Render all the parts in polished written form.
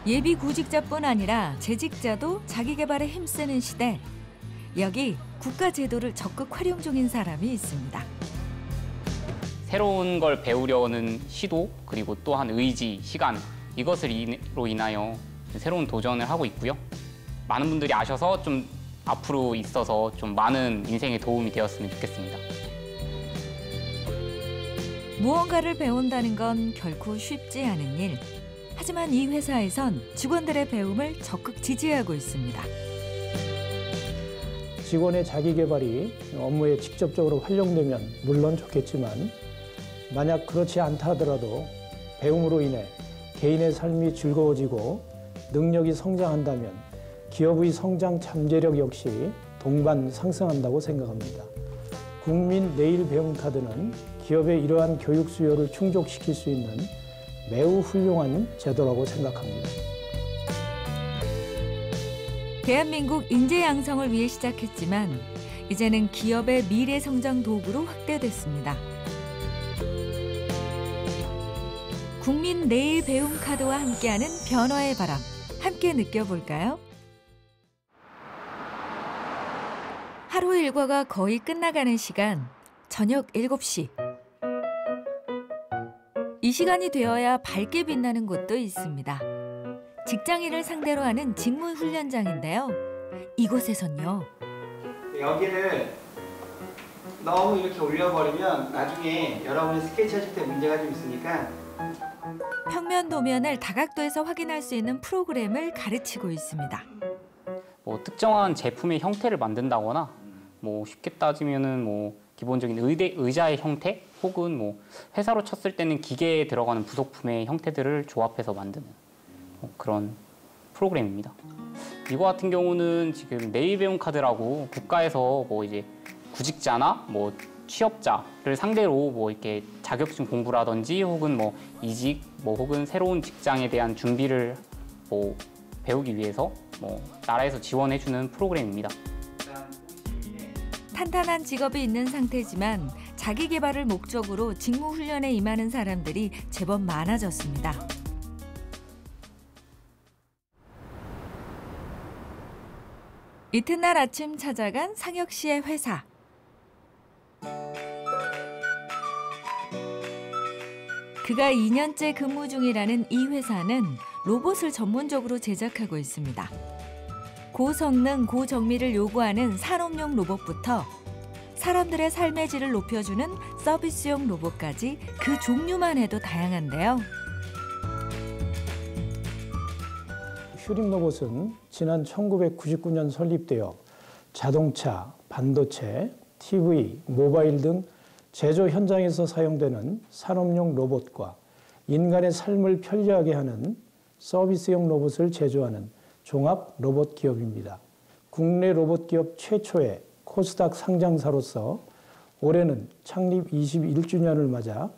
예비 구직자뿐 아니라 재직자도 자기 개발에 힘쓰는 시대. 여기 국가 제도를 적극 활용 중인 사람이 있습니다. 새로운 걸 배우려는 시도, 그리고 또한 의지, 시간, 이것으로 인하여 새로운 도전을 하고 있고요. 많은 분들이 아셔서 좀 앞으로 있어서 좀 많은 인생에 도움이 되었으면 좋겠습니다. 무언가를 배운다는 건 결코 쉽지 않은 일. 하지만 이 회사에선 직원들의 배움을 적극 지지하고 있습니다. 직원의 자기 개발이 업무에 직접적으로 활용되면 물론 좋겠지만 만약 그렇지 않다 하더라도 배움으로 인해 개인의 삶이 즐거워지고 능력이 성장한다면 기업의 성장 잠재력 역시 동반 상승한다고 생각합니다. 국민 내일 배움 카드는 기업의 이러한 교육 수요를 충족시킬 수 있는 매우 훌륭한 제도라고 생각합니다. 대한민국 인재 양성을 위해 시작했지만 이제는 기업의 미래 성장 도구로 확대됐습니다. 국민 내일 배움 카드와 함께하는 변화의 바람, 함께 느껴볼까요? 하루 일과가 거의 끝나가는 시간, 저녁 7시. 이 시간이 되어야 밝게 빛나는 곳도 있습니다. 직장인을 상대로 하는 직무훈련장인데요. 이곳에선요. 여기를 너무 이렇게 올려버리면 나중에 여러분이 스케치 하실 때 문제가 좀 있으니까 평면 도면을 다각도에서 확인할 수 있는 프로그램을 가르치고 있습니다. 특정한 제품의 형태를 만든다거나 쉽게 따지면은 기본적인 의자의 형태 혹은 회사로 쳤을 때는 기계에 들어가는 부속품의 형태들을 조합해서 만드는 그런 프로그램입니다. 이거 같은 경우는 지금 내일 배움 카드라고 국가에서 이제 구직자나 취업자를 상대로 이렇게 자격증 공부라든지 혹은 이직 혹은 새로운 직장에 대한 준비를 배우기 위해서 나라에서 지원해주는 프로그램입니다. 탄탄한 직업이 있는 상태지만 자기 개발을 목적으로 직무 훈련에 임하는 사람들이 제법 많아졌습니다. 이튿날 아침 찾아간 상혁 씨의 회사. 그가 2년째 근무 중이라는 이 회사는 로봇을 전문적으로 제작하고 있습니다. 고성능, 고정밀을 요구하는 산업용 로봇부터 사람들의 삶의 질을 높여주는 서비스용 로봇까지 그 종류만 해도 다양한데요. 슈림 로봇은 지난 1999년 설립되어 자동차, 반도체, TV, 모바일 등 제조 현장에서 사용되는 산업용 로봇과 인간의 삶을 편리하게 하는 서비스용 로봇을 제조하는 종합 로봇 기업입니다. 국내 로봇 기업 최초의 코스닥 상장사로서 올해는 창립 21주년을 맞아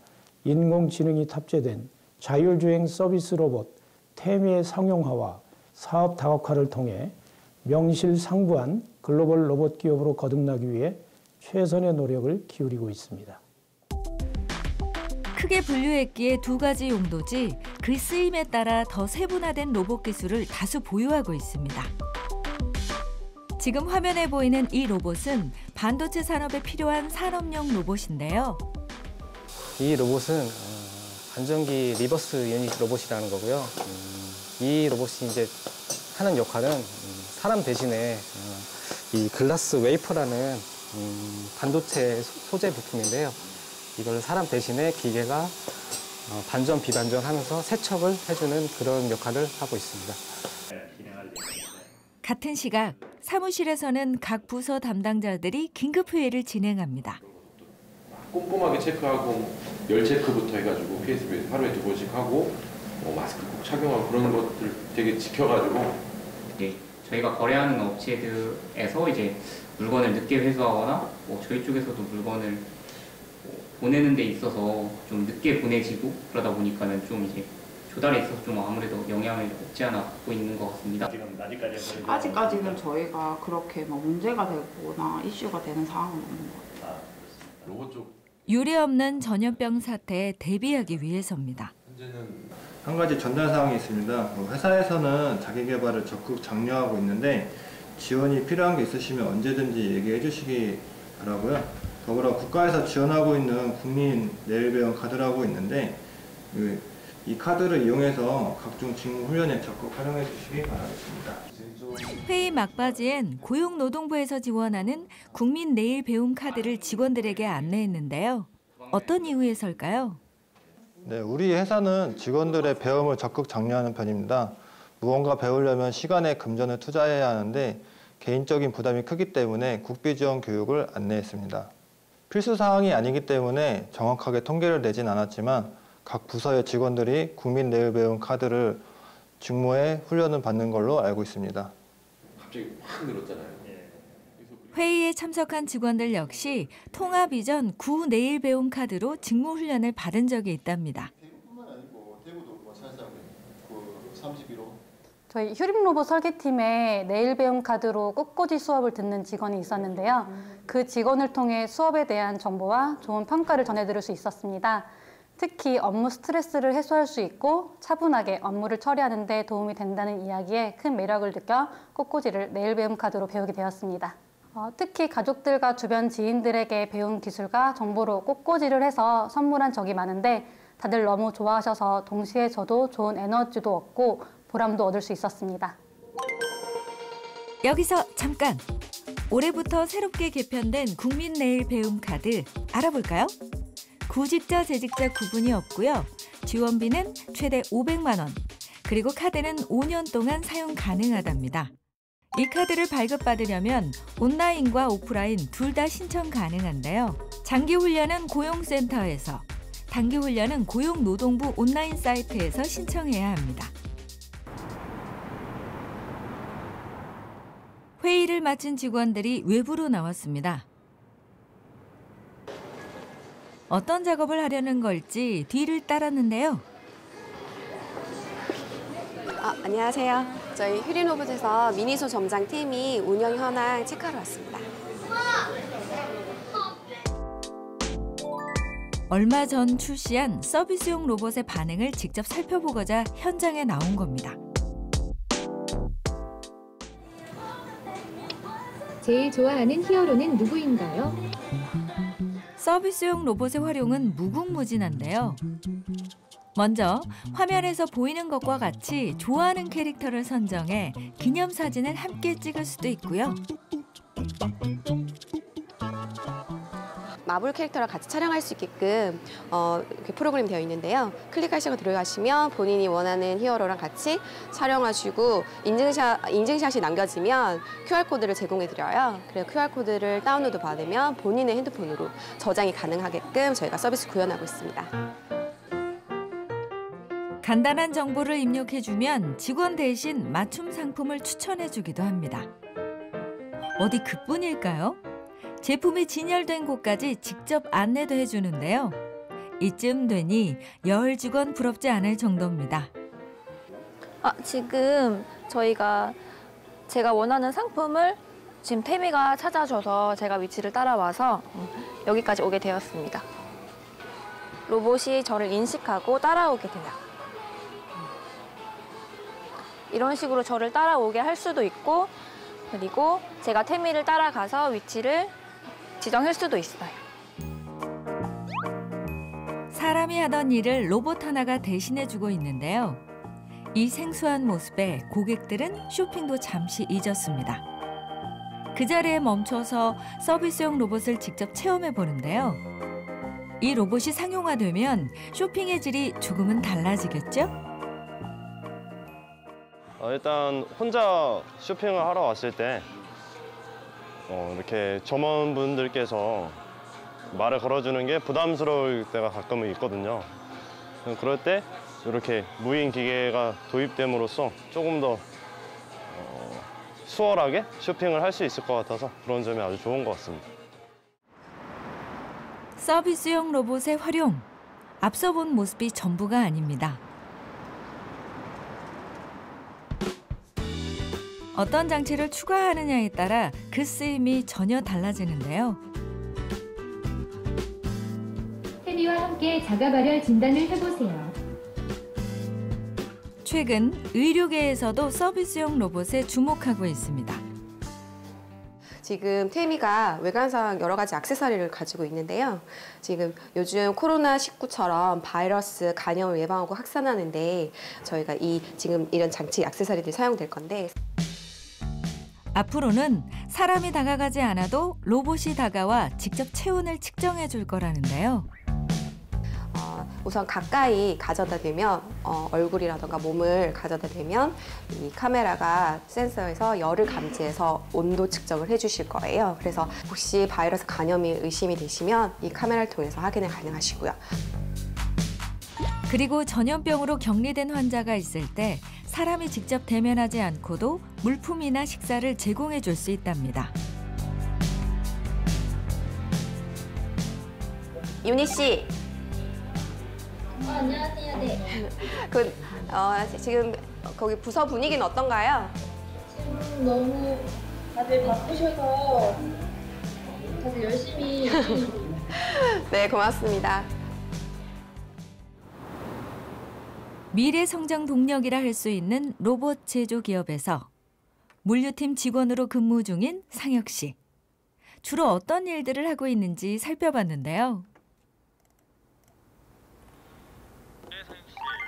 인공지능이 탑재된 자율주행 서비스 로봇 태미의 상용화와 사업 다각화를 통해 명실상부한 글로벌 로봇 기업으로 거듭나기 위해 최선의 노력을 기울이고 있습니다. 크게 분류했기에 2가지 용도지 그 쓰임에 따라 더 세분화된 로봇 기술을 다수 보유하고 있습니다. 지금 화면에 보이는 이 로봇은 반도체 산업에 필요한 산업용 로봇인데요. 이 로봇은 안전기 리버스 유닛 로봇이라는 거고요. 이 로봇이 이제 하는 역할은 사람 대신에 이 글라스 웨이퍼라는 반도체 소재 부품인데요. 이걸 사람 대신에 기계가 반전 비반전 하면서 세척을 해주는 그런 역할을 하고 있습니다. 같은 시각 사무실에서는 각 부서 담당자들이 긴급 회의를 진행합니다. 꼼꼼하게 체크하고 열 체크부터 해가지고 PSB 하루에 2번씩 하고 마스크 꼭 착용하고 그런 것들 되게 지켜가지고 저희가 거래하는 업체들에서 이제 물건을 늦게 회수하거나 저희 쪽에서도 물건을 보내는 데 있어서 좀 늦게 보내지고 그러다 보니까는 좀 이제 조달에 있어서 좀 아무래도 영향을 없지 않아 갖고 있는 것 같습니다. 아직까지는 저희가 그렇게 문제가 되거나 이슈가 되는 상황은 없는 것 같아요. 로봇 쪽 유례없는 전염병 사태에 대비하기 위해서입니다. 현재는 한 가지 전달 사항이 있습니다. 회사에서는 자기 개발을 적극 장려하고 있는데 지원이 필요한 게 있으시면 언제든지 얘기해 주시기 바라고요. 더불어 국가에서 지원하고 있는 국민 내일 배움 카드라고 있는데 이 카드를 이용해서 각종 직무 훈련에 적극 활용해 주시기 바라겠습니다. 회의 막바지엔 고용노동부에서 지원하는 국민 내일 배움 카드를 직원들에게 안내했는데요. 어떤 이유에서일까요? 네, 우리 회사는 직원들의 배움을 적극 장려하는 편입니다. 무언가 배우려면 시간에 금전을 투자해야 하는데 개인적인 부담이 크기 때문에 국비 지원 교육을 안내했습니다. 필수 사항이 아니기 때문에 정확하게 통계를 내진 않았지만 각 부서의 직원들이 국민 내일 배움 카드를 직무에 훈련을 받는 걸로 알고 있습니다. 갑자기 확 늘었잖아요. 회의에 참석한 직원들 역시 통합 이전 구 내일 배움 카드로 직무 훈련을 받은 적이 있답니다. 저희 휴림로봇 설계팀에 내일 배움 카드로 꽃꽂이 수업을 듣는 직원이 있었는데요. 그 직원을 통해 수업에 대한 정보와 좋은 평가를 전해드릴 수 있었습니다. 특히 업무 스트레스를 해소할 수 있고 차분하게 업무를 처리하는 데 도움이 된다는 이야기에 큰 매력을 느껴 꽃꽂이를 내일 배움 카드로 배우게 되었습니다. 특히 가족들과 주변 지인들에게 배운 기술과 정보로 꽃꽂이를 해서 선물한 적이 많은데 다들 너무 좋아하셔서 동시에 저도 좋은 에너지도 얻고 보람도 얻을 수 있었습니다. 여기서 잠깐! 올해부터 새롭게 개편된 국민 내일 배움 카드 알아볼까요? 구직자, 재직자 구분이 없고요. 지원비는 최대 500만 원, 그리고 카드는 5년 동안 사용 가능하답니다. 이 카드를 발급받으려면 온라인과 오프라인 둘 다 신청 가능한데요. 장기 훈련은 고용센터에서, 단기 훈련은 고용노동부 온라인 사이트에서 신청해야 합니다. 회의를 마친 직원들이 외부로 나왔습니다. 어떤 작업을 하려는 걸지 뒤를 따랐는데요. 안녕하세요. 저희 휴림로봇에서 미니소 점장팀이 운영 현황 체크하러 왔습니다. 얼마 전 출시한 서비스용 로봇의 반응을 직접 살펴보고자 현장에 나온 겁니다. 제일 좋아하는 히어로는 누구인가요? 서비스용 로봇의 활용은 무궁무진한데요. 먼저 화면에서 보이는 것과 같이 좋아하는 캐릭터를 선정해 기념사진을 함께 찍을 수도 있고요. 마블 캐릭터랑 같이 촬영할 수 있게끔 이렇게 프로그램 되어 있는데요. 클릭하시고 들어가시면 본인이 원하는 히어로랑 같이 촬영하시고 인증샷이 남겨지면 QR코드를 제공해드려요. 그래서 QR코드를 다운로드 받으면 본인의 핸드폰으로 저장이 가능하게끔 저희가 서비스 구현하고 있습니다. 간단한 정보를 입력해주면 직원 대신 맞춤 상품을 추천해주기도 합니다. 어디 그뿐일까요? 제품이 진열된 곳까지 직접 안내도 해주는데요. 이쯤 되니 열 직원 부럽지 않을 정도입니다. 지금 제가 원하는 상품을 지금 태미가 찾아줘서 제가 위치를 따라와서 여기까지 오게 되었습니다. 로봇이 저를 인식하고 따라오게 돼요. 이런 식으로 저를 따라오게 할 수도 있고, 그리고 제가 태미를 따라가서 위치를 지정할 수도 있어요. 사람이 하던 일을 로봇 하나가 대신해주고 있는데요. 이 생소한 모습에 고객들은 쇼핑도 잠시 잊었습니다. 그 자리에 멈춰서 서비스용 로봇을 직접 체험해 보는데요. 이 로봇이 상용화되면 쇼핑의 질이 조금은 달라지겠죠? 일단 혼자 쇼핑을 하러 왔을 때 이렇게 점원분들께서 말을 걸어주는 게 부담스러울 때가 가끔은 있거든요. 그럴 때 이렇게 무인 기계가 도입됨으로써 조금 더 수월하게 쇼핑을 할 수 있을 것 같아서 그런 점이 아주 좋은 것 같습니다. 서비스용 로봇의 활용, 앞서 본 모습이 전부가 아닙니다. 어떤 장치를 추가하느냐에 따라 그 쓰임이 전혀 달라지는데요. 태미와 함께 자가 발열 진단을 해보세요. 최근 의료계에서도 서비스용 로봇에 주목하고 있습니다. 지금 태미가 외관상 여러 가지 액세서리를 가지고 있는데요. 지금 요즘 코로나19처럼 바이러스 감염을 예방하고 확산하는데 저희가 지금 이런 장치 액세서리들이 사용될 건데 앞으로는 사람이 다가가지 않아도 로봇이 다가와 직접 체온을 측정해 줄 거라는데요. 우선 가까이 가져다 대면 얼굴이라던가 몸을 가져다 대면 이 카메라가 센서에서 열을 감지해서 온도 측정을 해주실 거예요. 그래서 혹시 바이러스 감염이 의심이 되시면 이 카메라를 통해서 확인이 가능하시고요. 그리고 전염병으로 격리된 환자가 있을 때 사람이 직접 대면하지 않고도 물품이나 식사를 제공해 줄 수 있답니다. 윤희 씨. 안녕하세요. 네. 지금 거기 부서 분위기는 어떤가요? 지금 너무 다들 바쁘셔서 다들 열심히 네, 고맙습니다. 미래 성장 동력이라 할 수 있는 로봇 제조 기업에서 물류팀 직원으로 근무 중인 상혁 씨. 주로 어떤 일들을 하고 있는지 살펴봤는데요.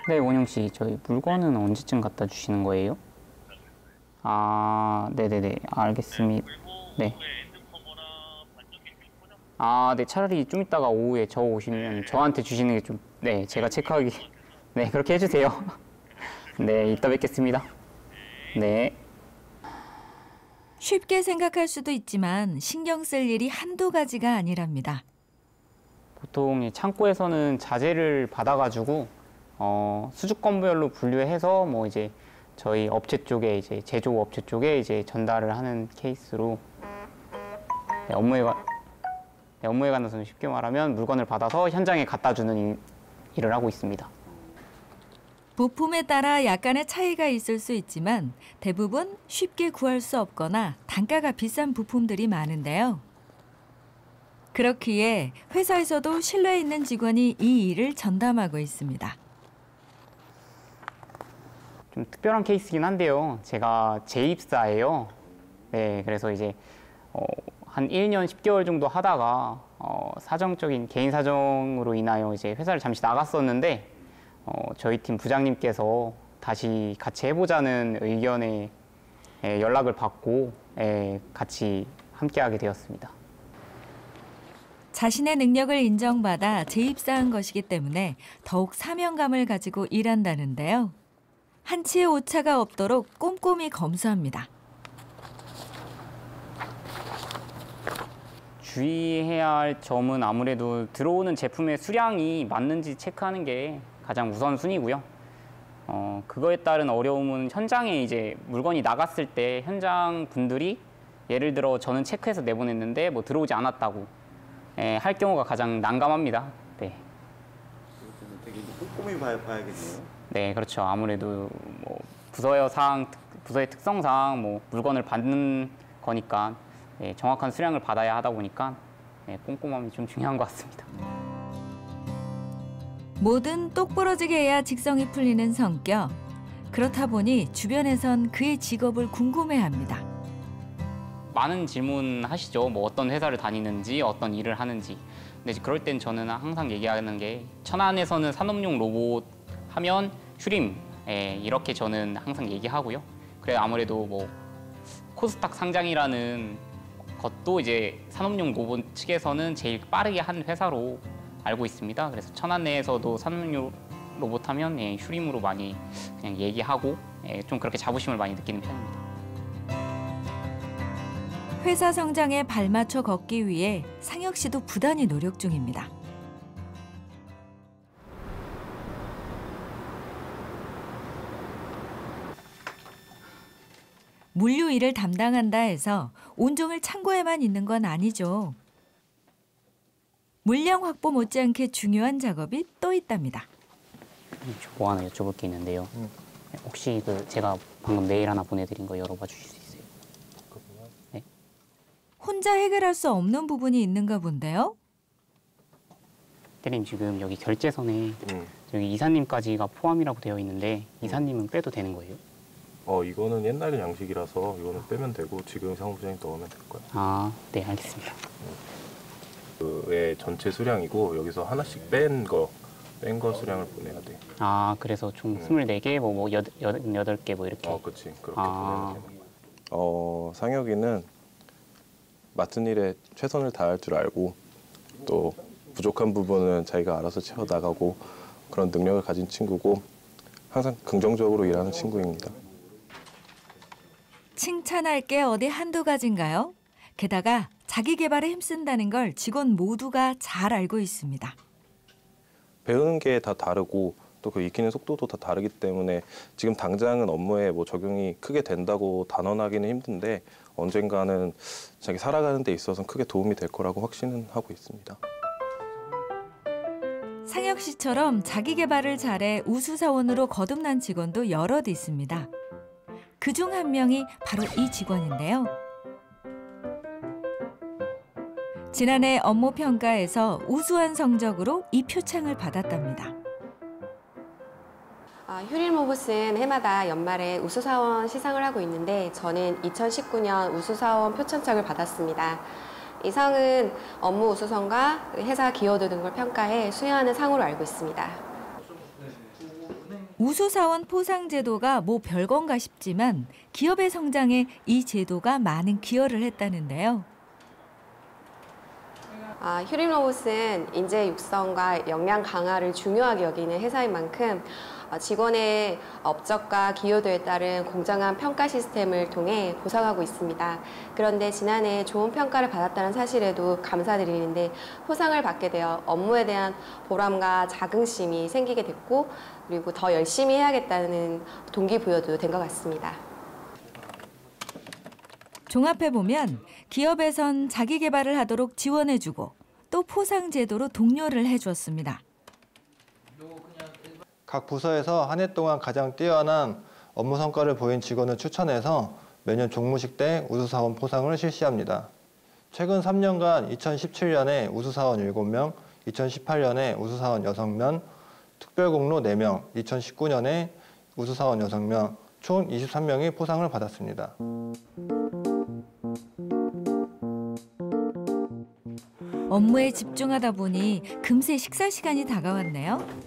네, 원영 씨, 저희 물건은 언제쯤 갖다 주시는 거예요? 아, 네네네, 알겠습니다. 네. 아, 네, 차라리 좀 이따가 오후에 저 오시면 저한테 주시는 게 좀, 네, 제가 체크하기, 네, 그렇게 해주세요. 네, 이따 뵙겠습니다. 네. 쉽게 생각할 수도 있지만 신경 쓸 일이 한두 가지가 아니랍니다. 보통 창고에서는 자재를 받아가지고 수주건별로 분류해서 뭐 이제 저희 업체 쪽에 이제 제조 업체 쪽에 이제 전달을 하는 케이스로 네, 업무에 관해서는 쉽게 말하면 물건을 받아서 현장에 갖다 주는 일을 하고 있습니다. 부품에 따라 약간의 차이가 있을 수 있지만 대부분 쉽게 구할 수 없거나 단가가 비싼 부품들이 많은데요. 그렇기에 회사에서도 신뢰 있는 직원이 이 일을 전담하고 있습니다. 좀 특별한 케이스긴 한데요. 제가 재입사예요. 네, 그래서 이제 한 1년 10개월 정도 하다가 사정적인 개인 사정으로 인하여 이제 회사를 잠시 나갔었는데 저희 팀 부장님께서 다시 같이 해보자는 의견에 연락을 받고 같이 함께하게 되었습니다. 자신의 능력을 인정받아 재입사한 것이기 때문에 더욱 사명감을 가지고 일한다는데요. 한치의 오차가 없도록 꼼꼼히 검수합니다. 주의해야 할 점은 아무래도 들어오는 제품의 수량이 맞는지 체크하는 게 가장 우선순위고요. 그거에 따른 어려움은 현장에 이제 물건이 나갔을 때 현장 분들이 예를 들어 저는 체크해서 내보냈는데 뭐 들어오지 않았다고 할 경우가 가장 난감합니다. 네. 되게 꼼꼼히 봐야겠네요. 네, 그렇죠. 아무래도 뭐 부서의 특성상 뭐 물건을 받는 거니까 정확한 수량을 받아야 하다 보니까 꼼꼼함이 좀 중요한 것 같습니다. 뭐든 똑부러지게 해야 직성이 풀리는 성격. 그렇다 보니 주변에선 그의 직업을 궁금해합니다. 많은 질문 하시죠. 뭐 어떤 회사를 다니는지, 어떤 일을 하는지. 근데 그럴 땐 저는 항상 얘기하는 게 천안에서는 산업용 로봇 하면 휴림 이렇게 저는 항상 얘기하고요. 그래 아무래도 뭐 코스닥 상장이라는 것도 이제 산업용 로봇 측에서는 제일 빠르게 한 회사로 알고 있습니다. 그래서 천안 내에서도 산업용 로봇 하면 휴림으로 많이 그냥 얘기하고 좀 그렇게 자부심을 많이 느끼는 편입니다. 회사 성장에 발맞춰 걷기 위해 상혁 씨도 부단히 노력 중입니다. 물류 일을 담당한다 해서 온종일 창고에만 있는 건 아니죠. 물량 확보 못지않게 중요한 작업이 또 있답니다. 뭐 하나 여쭤볼 게 있는데요. 혹시 제가 방금 메일 하나 보내드린 거 열어봐 주실 수 있어요? 네. 혼자 해결할 수 없는 부분이 있는가 본데요? 대리님 지금 여기 결제선에 여기 이사님까지가 포함이라고 되어 있는데 이사님은 빼도 되는 거예요? 이거는 옛날 양식이라서 이거는 빼면 되고 지금 사무부장님 넣으면 될 거예요. 아, 네, 알겠습니다. 그의 전체 수량이고 여기서 하나씩 뺀 거 수량을 보내야 돼. 아, 그래서 총 24개, 뭐 8개 뭐 이렇게. 그렇지. 그렇게 보내면 되는 거야. 상혁이는 맡은 일에 최선을 다할 줄 알고 또 부족한 부분은 자기가 알아서 채워 나가고 그런 능력을 가진 친구고 항상 긍정적으로 일하는 친구입니다. 칭찬할 게 어디 한두 가지인가요? 게다가 자기 개발에 힘쓴다는 걸 직원 모두가 잘 알고 있습니다. 배우는 게 다 다르고 또 그 익히는 속도도 다 다르기 때문에 지금 당장은 업무에 뭐 적용이 크게 된다고 단언하기는 힘든데 언젠가는 자기 살아가는 데 있어서는 크게 도움이 될 거라고 확신은 하고 있습니다. 상혁 씨처럼 자기 개발을 잘해 우수사원으로 거듭난 직원도 여럿 있습니다. 그중 한 명이 바로 이 직원인데요. 지난해 업무 평가에서 우수한 성적으로 이 표창을 받았답니다. 휴림 로봇은 해마다 연말에 우수사원 시상을 하고 있는데 저는 2019년 우수사원 표창장을 받았습니다. 이 상은 업무 우수성과 회사 기여도 등을 평가해 수여하는 상으로 알고 있습니다. 우수사원 포상 제도가 뭐 별건가 싶지만 기업의 성장에 이 제도가 많은 기여를 했다는데요. 휴림 로봇은 인재 육성과 역량 강화를 중요하게 여기는 회사인 만큼 직원의 업적과 기여도에 따른 공정한 평가 시스템을 통해 보상하고 있습니다. 그런데 지난해 좋은 평가를 받았다는 사실에도 감사드리는데 포상을 받게 되어 업무에 대한 보람과 자긍심이 생기게 됐고 그리고 더 열심히 해야겠다는 동기부여도 된 것 같습니다. 종합해보면 기업에선 자기 개발을 하도록 지원해주고 또 포상 제도로 독려를 해주었습니다. 각 부서에서 한 해 동안 가장 뛰어난 업무 성과를 보인 직원을 추천해서 매년 종무식 때 우수사원 포상을 실시합니다. 최근 3년간 2017년에 우수사원 7명, 2018년에 우수사원 6명, 특별공로 4명, 2019년에 우수사원 6명, 총 23명이 포상을 받았습니다. 업무에 집중하다 보니 금세 식사 시간이 다가왔네요.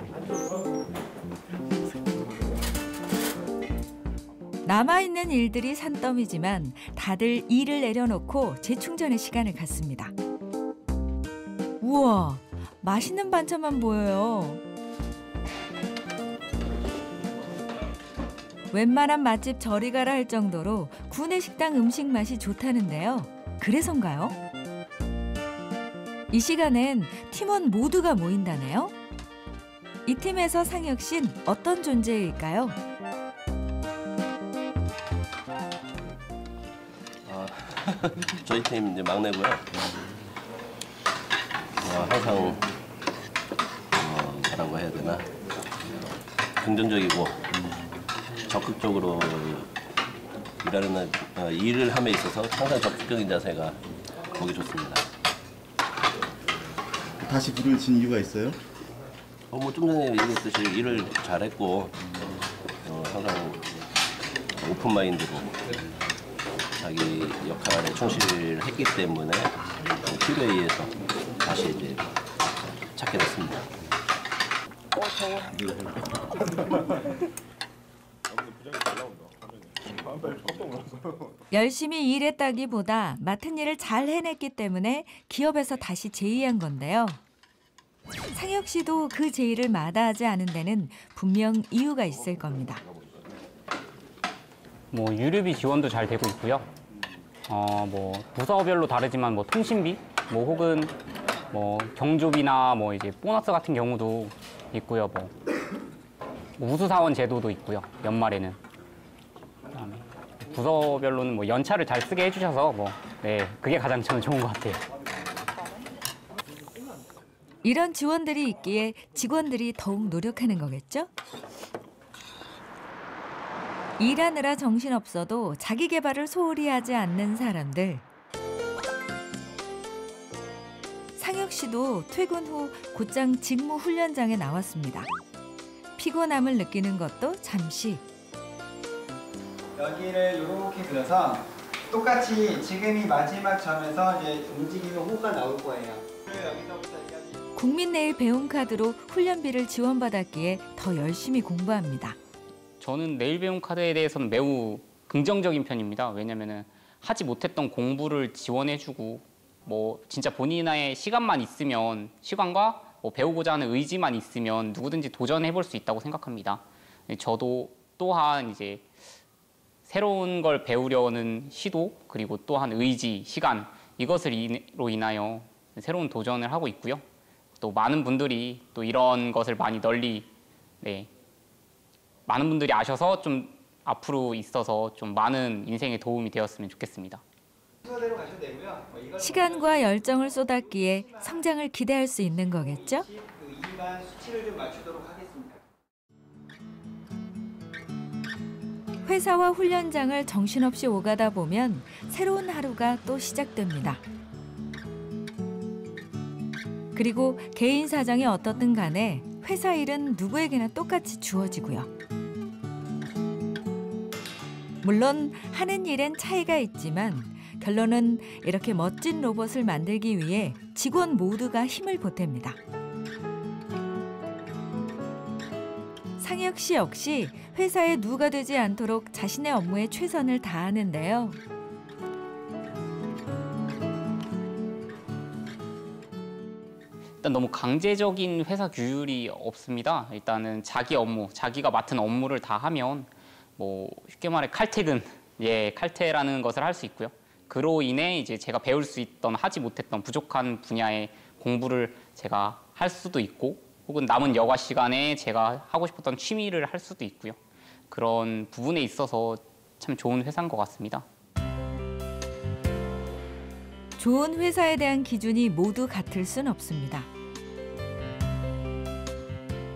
남아있는 일들이 산더미지만 다들 일을 내려놓고 재충전의 시간을 갖습니다. 우와, 맛있는 반찬만 보여요. 웬만한 맛집 저리 가라 할 정도로 구내식당 음식 맛이 좋다는데요. 그래서인가요? 이 시간엔 팀원 모두가 모인다네요. 이 팀에서 상혁 씨는 어떤 존재일까요? 저희 팀 이제 막내고요. 항상 뭐라고 해야 되나 긍정적이고 적극적으로 일을 함에 있어서 항상 적극적인 자세가 보기 좋습니다. 다시 불을 진 이유가 있어요? 뭐 좀 전에 얘기했듯이 일을 잘했고 항상 오픈 마인드로 자기 역할에 충실했기 때문에 필요에 의해서 다시 이제 찾게 됐습니다. 열심히 일했다기보다 맡은 일을 잘 해냈기 때문에 기업에서 다시 제의한 건데요. 상혁 씨도 그 제의를 마다하지 않은 데는 분명 이유가 있을 겁니다. 뭐 유류비 지원도 잘 되고 있고요. 뭐 부서별로 다르지만 뭐 통신비, 뭐 혹은 뭐 경조비나 뭐 이제 보너스 같은 경우도 있고요. 뭐 우수사원 제도도 있고요. 연말에는. 그다음에 부서별로는 뭐 연차를 잘 쓰게 해주셔서 뭐 네, 그게 가장 저는 좋은 것 같아요. 이런 지원들이 있기에 직원들이 더욱 노력하는 거겠죠? 일하느라 정신없어도 자기 개발을 소홀히 하지 않는 사람들. 상혁 씨도 퇴근 후 곧장 직무 훈련장에 나왔습니다. 피곤함을 느끼는 것도 잠시. 여기를 이렇게 들어서 똑같이 지금이 마지막 점에서 이제 움직이는 호가 나올 거예요. 여기서부터 국민내일 배움카드로 훈련비를 지원받았기에 더 열심히 공부합니다. 저는 내일 배움 카드에 대해서는 매우 긍정적인 편입니다. 왜냐면은 하지 못했던 공부를 지원해주고 뭐 진짜 본인의 시간만 있으면 시간과 뭐 배우고자 하는 의지만 있으면 누구든지 도전해볼 수 있다고 생각합니다. 저도 또한 이제 새로운 걸 배우려는 시도 그리고 또한 의지, 시간 이것으로 인하여 새로운 도전을 하고 있고요. 또 많은 분들이 또 이런 것을 많이 널리 많은 분들이 아셔서 좀 앞으로 있어서 좀 많은 인생에 도움이 되었으면 좋겠습니다. 시간과 열정을 쏟았기에 성장을 기대할 수 있는 거겠죠? 일반 수치를 좀 맞추도록 하겠습니다. 회사와 훈련장을 정신없이 오가다 보면 새로운 하루가 또 시작됩니다. 그리고 개인 사정이 어떻든 간에 회사 일은 누구에게나 똑같이 주어지고요. 물론 하는 일엔 차이가 있지만 결론은 이렇게 멋진 로봇을 만들기 위해 직원 모두가 힘을 보탭니다. 상혁 씨 역시 회사에 누가 되지 않도록 자신의 업무에 최선을 다하는데요. 일단 너무 강제적인 회사 규율이 없습니다. 일단은 자기 업무, 자기가 맡은 업무를 다 하면 뭐 쉽게 말해 칼퇴근, 칼퇴라는 것을 할 수 있고요. 그로 인해 이제 제가 배울 수 있던 하지 못했던 부족한 분야의 공부를 제가 할 수도 있고 혹은 남은 여가 시간에 제가 하고 싶었던 취미를 할 수도 있고요. 그런 부분에 있어서 참 좋은 회사인 것 같습니다. 좋은 회사에 대한 기준이 모두 같을 순 없습니다.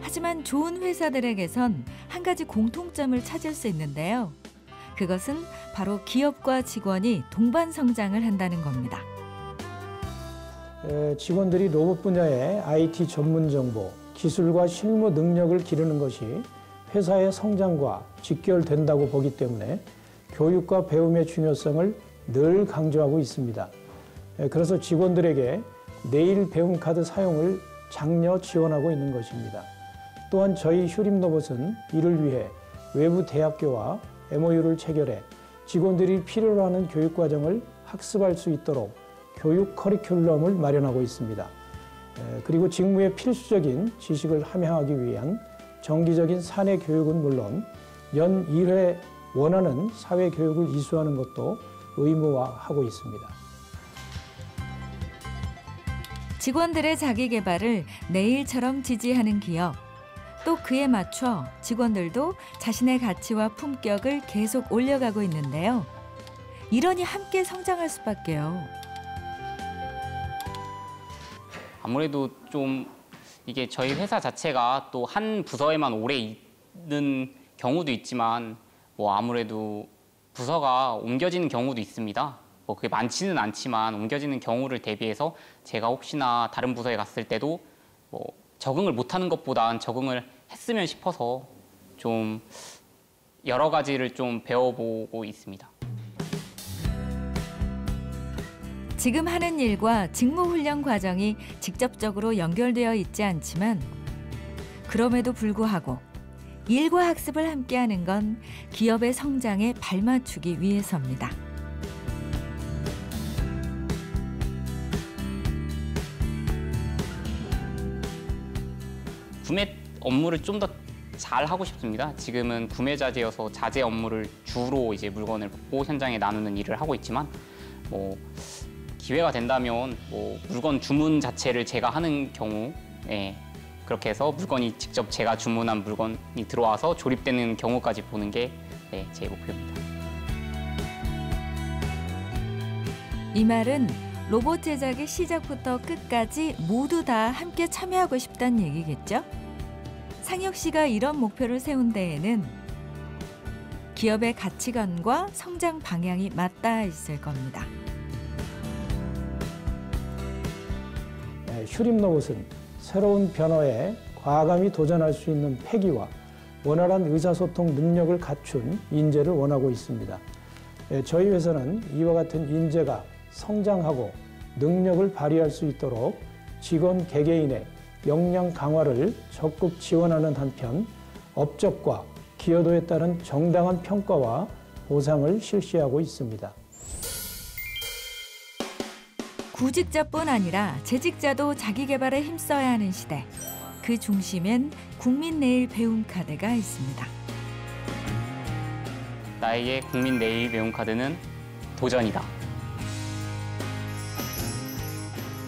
하지만 좋은 회사들에게선 한 가지 공통점을 찾을 수 있는데요. 그것은 바로 기업과 직원이 동반 성장을 한다는 겁니다. 직원들이 로봇 분야의 IT 전문 정보, 기술과 실무 능력을 기르는 것이 회사의 성장과 직결된다고 보기 때문에 교육과 배움의 중요성을 늘 강조하고 있습니다. 그래서 직원들에게 내일 배움 카드 사용을 장려 지원하고 있는 것입니다. 또한 저희 휴림 로봇은 이를 위해 외부 대학교와 MOU를 체결해 직원들이 필요로 하는 교육 과정을 학습할 수 있도록 교육 커리큘럼을 마련하고 있습니다. 그리고 직무에 필수적인 지식을 함양하기 위한 정기적인 사내 교육은 물론 연 1회 원하는 사회 교육을 이수하는 것도 의무화하고 있습니다. 직원들의 자기 개발을 내일처럼 지지하는 기업. 또 그에 맞춰 직원들도 자신의 가치와 품격을 계속 올려가고 있는데요. 이러니 함께 성장할 수밖에요. 아무래도 좀 이게 저희 회사 자체가 또 한 부서에만 오래 있는 경우도 있지만 뭐 아무래도 부서가 옮겨지는 경우도 있습니다. 뭐 그게 많지는 않지만 옮겨지는 경우를 대비해서 제가 혹시나 다른 부서에 갔을 때도 뭐 적응을 못하는 것보단 적응을 했으면 싶어서 좀 여러 가지를 좀 배워보고 있습니다. 지금 하는 일과 직무훈련 과정이 직접적으로 연결되어 있지 않지만 그럼에도 불구하고 일과 학습을 함께하는 건 기업의 성장에 발맞추기 위해서입니다. 구매 업무를 좀 더 잘 하고 싶습니다. 지금은 구매 자재여서 자재 업무를 주로 이제 물건을 뽑고 현장에 나누는 일을 하고 있지만 뭐 기회가 된다면 뭐 물건 주문 자체를 제가 하는 경우 그렇게 해서 물건이 직접 제가 주문한 물건이 들어와서 조립되는 경우까지 보는 게 제 목표입니다. 이 말은 로봇 제작의 시작부터 끝까지 모두 다 함께 참여하고 싶다는 얘기겠죠? 상혁 씨가 이런 목표를 세운 데에는 기업의 가치관과 성장 방향이 맞닿아 있을 겁니다. 휴림 로봇은 새로운 변화에 과감히 도전할 수 있는 패기와 원활한 의사소통 능력을 갖춘 인재를 원하고 있습니다. 저희 회사는 이와 같은 인재가 성장하고 능력을 발휘할 수 있도록 직원 개개인의 역량 강화를 적극 지원하는 한편 업적과 기여도에 따른 정당한 평가와 보상을 실시하고 있습니다. 구직자뿐 아니라 재직자도 자기 개발에 힘써야 하는 시대. 그 중심엔 국민 내일 배움 카드가 있습니다. 나에게 국민 내일 배움 카드는 도전이다.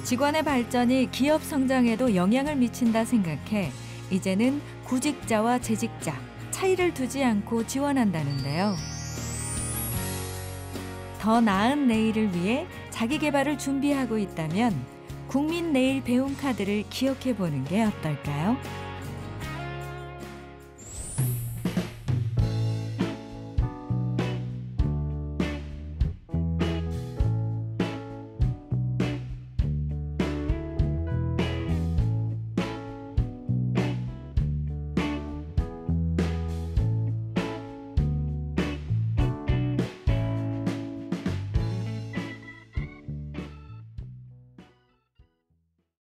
직원의 발전이 기업 성장에도 영향을 미친다 생각해 이제는 구직자와 재직자 차이를 두지 않고 지원한다는데요. 더 나은 내일을 위해 자기 개발을 준비하고 있다면 국민 내일 배움 카드를 기억해 보는 게 어떨까요?